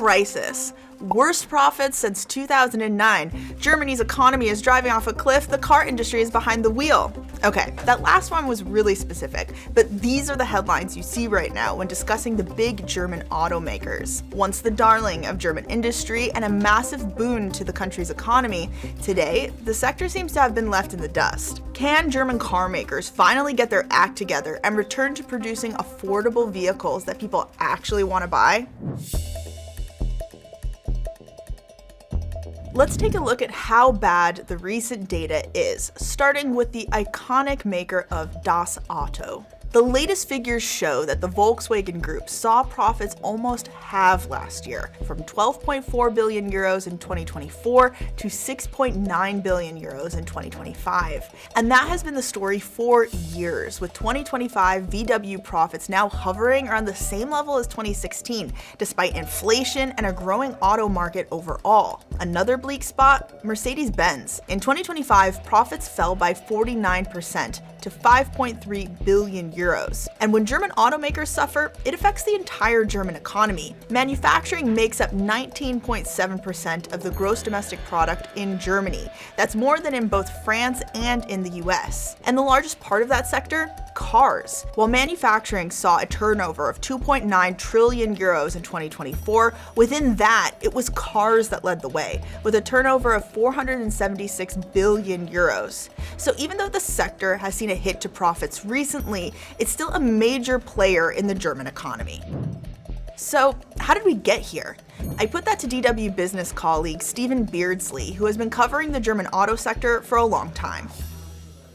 crisis. Worst profits since 2009. Germany's economy is driving off a cliff. The car industry is behind the wheel. Okay, that last one was really specific, but these are the headlines you see right now when discussing the big German automakers. Once the darling of German industry and a massive boon to the country's economy, today, the sector seems to have been left in the dust. Can German car makers finally get their act together and return to producing affordable vehicles that people actually want to buy? Let's take a look at how bad the recent data is, starting with the iconic maker of Das Auto. The latest figures show that the Volkswagen Group saw profits almost halve last year, from 12.4 billion euros in 2024 to 6.9 billion euros in 2025. And that has been the story for years, with 2025 VW profits now hovering around the same level as 2016, despite inflation and a growing auto market overall. Another bleak spot, Mercedes-Benz. In 2025, profits fell by 49% to 5.3 billion euros. And when German automakers suffer, it affects the entire German economy. Manufacturing makes up 19.7% of the gross domestic product in Germany. That's more than in both France and in the US. And the largest part of that sector? Cars. While manufacturing saw a turnover of 2.9 trillion euros in 2024, within that, it was cars that led the way, with a turnover of 476 billion euros. So even though the sector has seen a hit to profits recently, it's still a major player in the German economy. So how did we get here? I put that to DW business colleague Stephen Beardsley, who has been covering the German auto sector for a long time.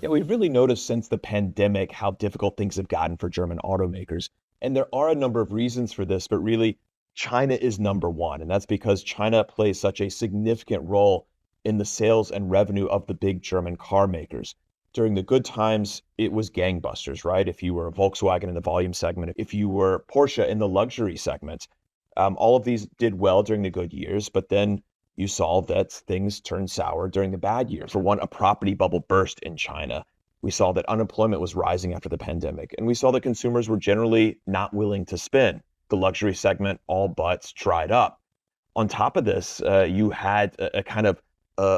Yeah, we've really noticed since the pandemic how difficult things have gotten for German automakers. And there are a number of reasons for this, but really China is number one. And that's because China plays such a significant role in the sales and revenue of the big German car makers. During the good times, it was gangbusters, right? If you were a Volkswagen in the volume segment, if you were Porsche in the luxury segment, all of these did well during the good years, but then you saw that things turned sour during the bad years. For one, a property bubble burst in China. We saw that unemployment was rising after the pandemic, and we saw that consumers were generally not willing to spend. The luxury segment all but dried up. On top of this, you had a kind of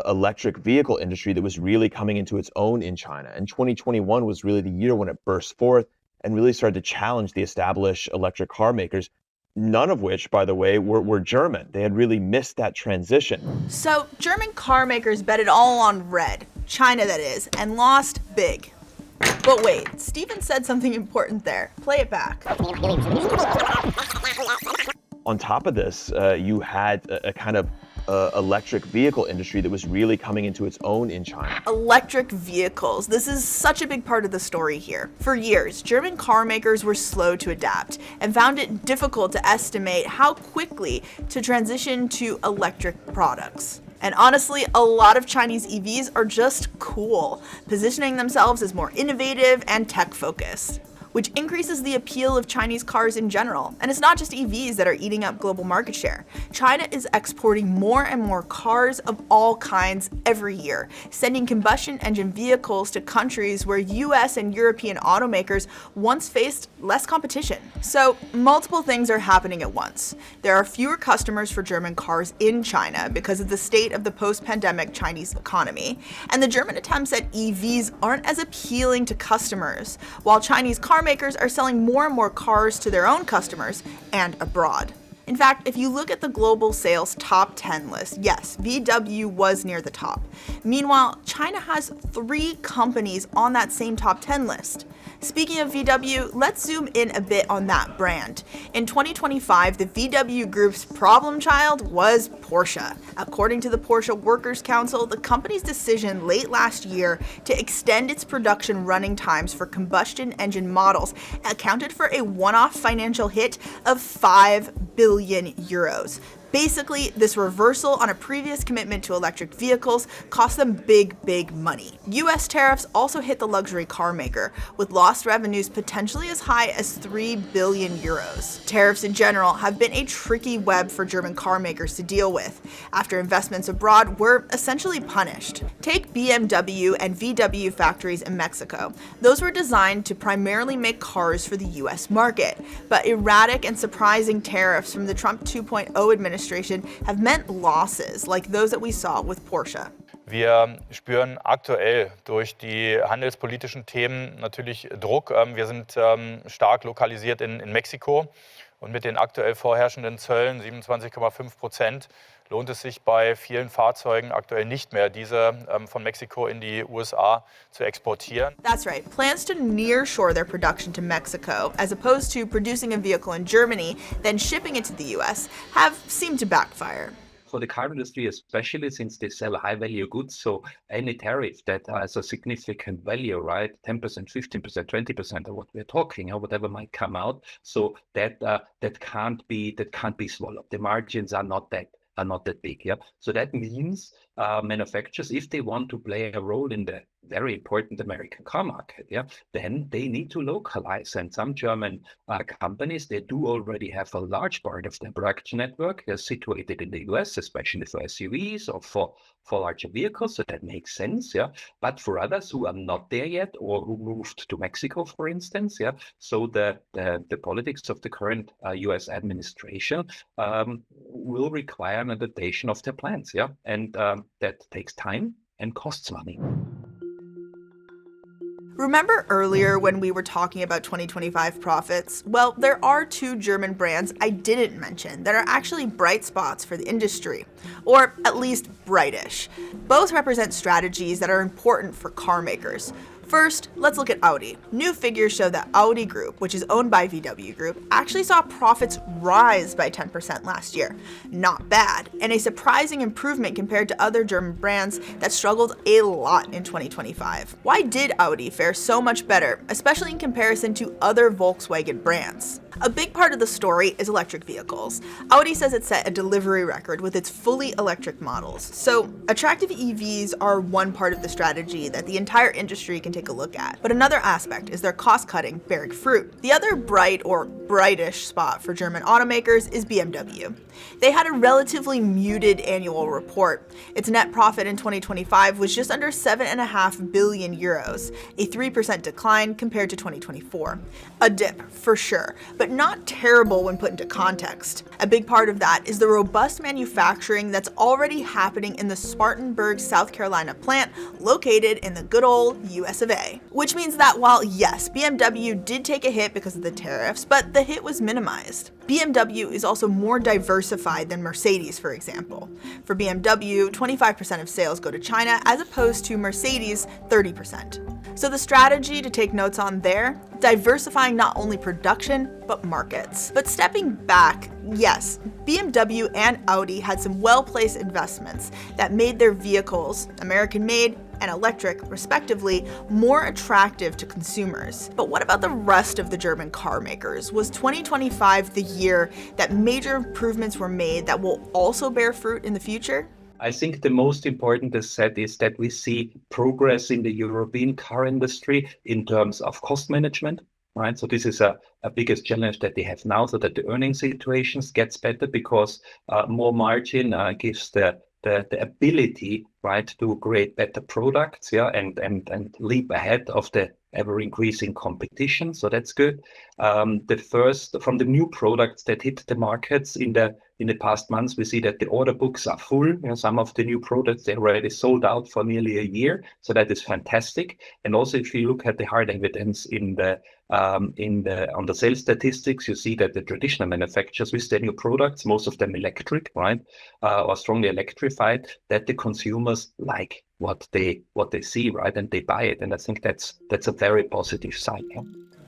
electric vehicle industry that was really coming into its own in China. And 2021 was really the year when it burst forth and really started to challenge the established electric car makers, none of which, by the way, were German. They had really missed that transition. So German car makers bet it all on red, China that is, and lost big. But wait, Stephen said something important there. Play it back. On top of this, you had a kind of electric vehicle industry that was really coming into its own in China. Electric vehicles. This is such a big part of the story here. For years, German car makers were slow to adapt and found it difficult to estimate how quickly to transition to electric products. And honestly, a lot of Chinese EVs are just cool, positioning themselves as more innovative and tech-focused, which increases the appeal of Chinese cars in general. And it's not just EVs that are eating up global market share. China is exporting more and more cars of all kinds every year, sending combustion engine vehicles to countries where US and European automakers once faced less competition. So multiple things are happening at once. There are fewer customers for German cars in China because of the state of the post-pandemic Chinese economy, and the German attempts at EVs aren't as appealing to customers, while Chinese car makers are selling more and more cars to their own customers and abroad. In fact, if you look at the global sales top 10 list, yes, VW was near the top. Meanwhile, China has 3 companies on that same top 10 list. Speaking of VW, let's zoom in a bit on that brand. In 2025, the VW Group's problem child was Porsche. According to the Porsche Workers' Council, the company's decision late last year to extend its production running times for combustion engine models accounted for a one-off financial hit of 5 billion euros. Basically, this reversal on a previous commitment to electric vehicles cost them big money. US tariffs also hit the luxury car maker, with lost revenues potentially as high as 3 billion euros. Tariffs in general have been a tricky web for German car makers to deal with, after investments abroad were essentially punished. Take BMW and VW factories in Mexico. Those were designed to primarily make cars for the US market, but erratic and surprising tariffs from the Trump 2.0 administration administration have meant losses, like those that we saw with Porsche. Wir spüren aktuell durch die handelspolitischen Themen natürlich Druck. Wir sind stark lokalisiert in Mexiko und mit den aktuell vorherrschenden Zöllen 27,5% lohnt es sich bei vielen Fahrzeugen aktuell nicht mehr, diese von Mexiko in die USA zu exportieren. That's right. Plans to nearshore their production to Mexico, as opposed to producing a vehicle in Germany, then shipping it to the US, have seemed to backfire. For the car industry, especially since they sell high-value goods, so any tariff that has a significant value, right, 10%, 15%, 20% of what we're talking, or whatever might come out, so that can't be swallowed. The margins are not that big, yeah. So that means manufacturers, if they want to play a role in the very important American car market, yeah, then they need to localize. And some German companies, they do already have a large part of their production network situated in the US, especially for SUVs or for larger vehicles. So that makes sense, yeah. But for others who are not there yet or who moved to Mexico, for instance, yeah. So the politics of the current US administration will require an adaptation of their plans, yeah. And that takes time and costs money. Remember earlier when we were talking about 2025 profits? Well, there are two German brands I didn't mention that are actually bright spots for the industry, or at least brightish. Both represent strategies that are important for car makers. First, let's look at Audi. New figures show that Audi Group, which is owned by VW Group, actually saw profits rise by 10% last year. Not bad, and a surprising improvement compared to other German brands that struggled a lot in 2025. Why did Audi fare so much better, especially in comparison to other Volkswagen brands? A big part of the story is electric vehicles. Audi says it set a delivery record with its fully electric models. So attractive EVs are one part of the strategy that the entire industry can take a look at. But another aspect is their cost-cutting bearing fruit. The other bright or brightish spot for German automakers is BMW. They had a relatively muted annual report. Its net profit in 2025 was just under 7.5 billion euros, a 3% decline compared to 2024. A dip, for sure, but not terrible when put into context. A big part of that is the robust manufacturing that's already happening in the Spartanburg, South Carolina plant located in the good old US of A. Which means that while, yes, BMW did take a hit because of the tariffs, but the hit was minimized. BMW is also more diversified than Mercedes, for example. For BMW, 25% of sales go to China as opposed to Mercedes, 30%. So the strategy to take notes on there, diversifying not only production, but markets. But stepping back, yes, BMW and Audi had some well-placed investments that made their vehicles, American-made and electric, respectively, more attractive to consumers. But what about the rest of the German car makers? Was 2025 the year that major improvements were made that will also bear fruit in the future? I think the most important asset is that we see progress in the European car industry in terms of cost management, right? So this is a biggest challenge that they have now, so that the earning situations gets better because more margin gives the ability, right, to create better products, yeah, and leap ahead of the ever increasing competition. So that's good. The first from the new products that hit the markets in the past months, we see that the order books are full. You know, some of the new products they already sold out for nearly a year. So that is fantastic. And also, if you look at the hard evidence on the sales statistics, you see that the traditional manufacturers with their new products, most of them electric, right, or strongly electrified, that the consumers like what they see, right, and they buy it. And I think that's a very positive sign. Yeah?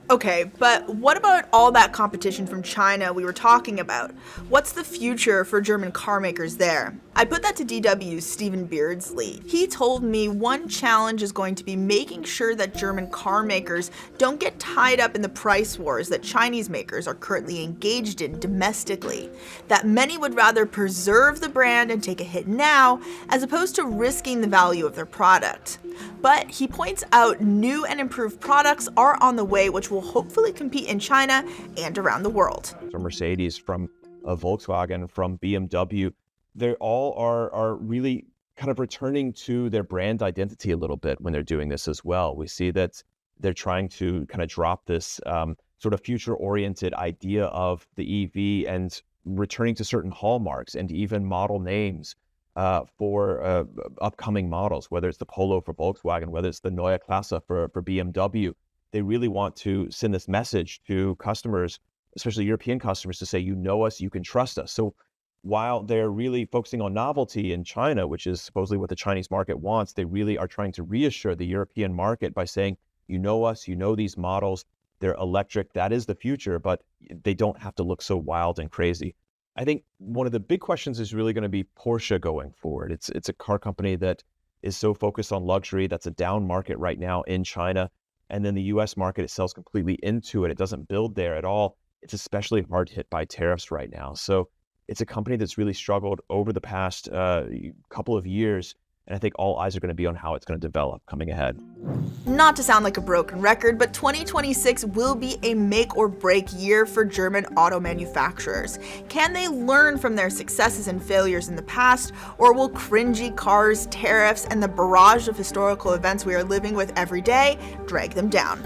Okay, but what about all that competition from China we were talking about? What's the future for German car makers there? I put that to DW's Stephen Beardsley. He told me one challenge is going to be making sure that German car makers don't get tied up in the price wars that Chinese makers are currently engaged in domestically. That many would rather preserve the brand and take a hit now, as opposed to risking the value of their product. But he points out new and improved products are on the way, which will hopefully compete in China and around the world. From Mercedes, from Volkswagen, from BMW, they all are really kind of returning to their brand identity a little bit when they're doing this as well. We see that they're trying to kind of drop this sort of future-oriented idea of the EV and returning to certain hallmarks and even model names for upcoming models, whether it's the Polo for Volkswagen, whether it's the Neue Klasse for BMW. They really want to send this message to customers, especially European customers, to say, you know us, you can trust us. So while they're really focusing on novelty in China, which is supposedly what the Chinese market wants, they really are trying to reassure the European market by saying, you know us, you know these models, they're electric, that is the future, but they don't have to look so wild and crazy. I think one of the big questions is really going to be Porsche going forward. It's a car company that is so focused on luxury. That's a down market right now in China. And then the US market, it sells completely into it. It doesn't build there at all. It's especially hard hit by tariffs right now. So it's a company that's really struggled over the past couple of years. And I think all eyes are going to be on how it's going to develop coming ahead. Not to sound like a broken record, but 2026 will be a make or break year for German auto manufacturers. Can they learn from their successes and failures in the past, or will cringy cars, tariffs, and the barrage of historical events we are living with every day drag them down?